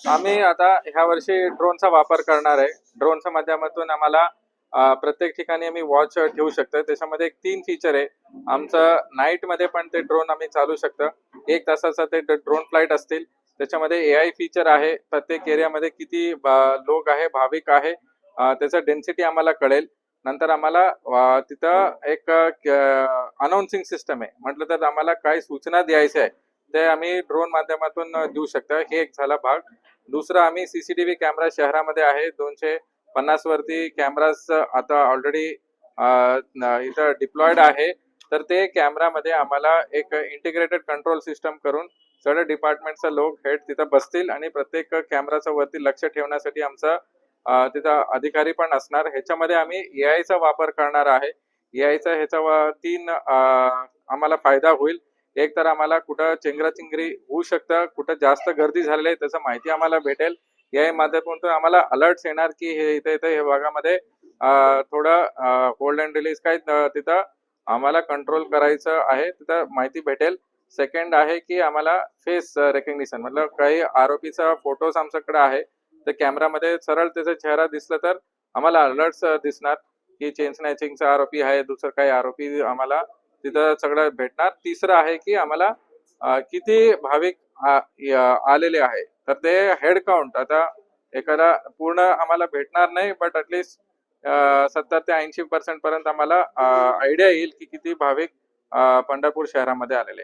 आम्ही आता ह्या वर्षी ड्रोनचा वापर करणार आहे. ड्रोनच्या माध्यमातून आम्हाला प्रत्येक ठिकाणी आम्ही वॉच ठेवू शकतो. त्याच्यामध्ये एक 3 फीचर आहे. आमचं नाईटमध्ये पण ते ड्रोन आम्ही चालवू शकतो. 1 तासाचा ते ड्रोन फ्लाइट असतील. त्याच्यामध्ये एआय फीचर आहे. प्रत्येक एरियामध्ये किती लोक आहे, भाविक आहे, त्याचं डेन्सिटी आम्हाला कळेल. नंतर आम्हाला तिथं एक अनाउन्सिंग सिस्टम आहे. म्हटलं तर आम्हाला काय सूचना द्यायच्या आहे, ते आम्ही ड्रोन माध्यमातून देऊ शकतो. हे एक झाला भाग. दुसरा आम्ही सीसीटीव्ही कॅमेरा शहरामध्ये आहे 250 वरती कॅमेराज आता ऑलरेडी इथं डिप्लॉयड आहे. तर ते कॅमेरामध्ये आम्हाला एक इंटिग्रेटेड कंट्रोल सिस्टम करून सगळ्या डिपार्टमेंटचा लोक हेड तिथं बसतील आणि प्रत्येक कॅमेराचा वरती लक्ष ठेवण्यासाठी आमचा तिथं अधिकारी पण असणार. ह्याच्यामध्ये आम्ही एआयचा वापर करणार आहे. एआयचा ह्याचा 3 आम्हाला फायदा होईल. एक तर आम्हाला कुठं चेंगराचेंगरी होऊ शकतं, कुठं जास्त गर्दी झालेली आहे त्याचं माहिती आम्हाला भेटेल. या माध्यमातून आम्हाला अलर्ट्स येणार की हे इथे हे भागामध्ये थोडं होल्ड अँड रिलीज काय तिथं आम्हाला कंट्रोल करायचं आहे, तिथं माहिती भेटेल. सेकंड आहे की आम्हाला फेस रेकग्निशन, मतलब काही आरोपीचा फोटोज आमच्याकडे आहे, तर कॅमेरामध्ये सरळ त्याचा चेहरा दिसला तर आम्हाला अलर्ट्स दिसणार की चेन स्नॅचिंगचा आरोपी आहे, दुसरं काही आरोपी आम्हाला तिथं सगळं भेटणार. तिसरं आहे की आम्हाला किती भाविक आलेले आहे, तर ते हेड काउंट आता एखादा पूर्ण आम्हाला भेटणार नाही, बट ॲटलिस्ट 70 ते 80% पर्यंत आम्हाला आयडिया येईल की किती भाविक पंढरपूर शहरामध्ये आलेले.